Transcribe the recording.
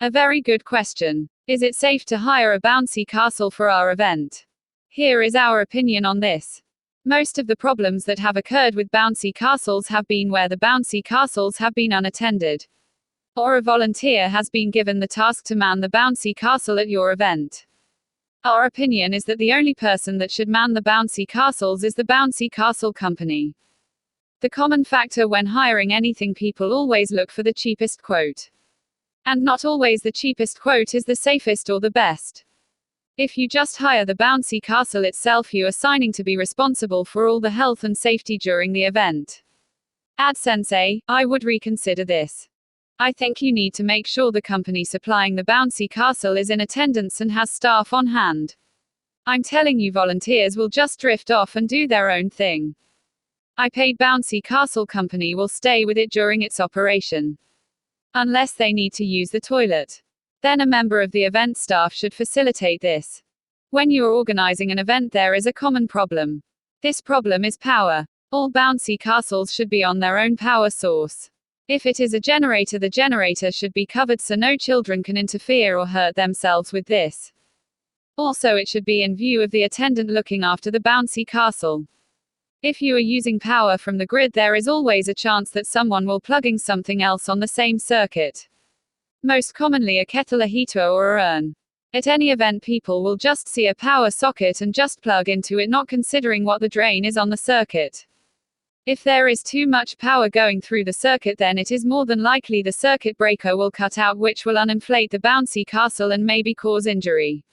A very good question. Is it safe to hire a bouncy castle for our event? Here is our opinion on this. Most of the problems that have occurred with bouncy castles have been where the bouncy castles have been unattended, or a volunteer has been given the task to man the bouncy castle at your event. Our opinion is that the only person that should man the bouncy castles is the bouncy castle company. The common factor when hiring anything, people always look for the cheapest quote. And not always the cheapest quote is the safest or the best. If you just hire the bouncy castle itself, you are signing to be responsible for all the health and safety during the event. AdSensei, I would reconsider this. I think you need to make sure the company supplying the bouncy castle is in attendance and has staff on hand. I'm telling you, volunteers will just drift off and do their own thing. I paid bouncy castle company will stay with it during its operation. Unless they need to use the toilet. Then a member of the event staff should facilitate this. When you are organizing an event, there is a common problem. This problem is power. All bouncy castles should be on their own power source. If it is a generator, the generator should be covered so no children can interfere or hurt themselves with this. Also, it should be in view of the attendant looking after the bouncy castle. If you are using power from the grid, there is always a chance that someone will plugging something else on the same circuit. Most commonly a kettle, a heater, or a urn. At any event, people will just see a power socket and just plug into it, not considering what the drain is on the circuit. If there is too much power going through the circuit, then it is more than likely the circuit breaker will cut out, which will uninflate the bouncy castle and maybe cause injury.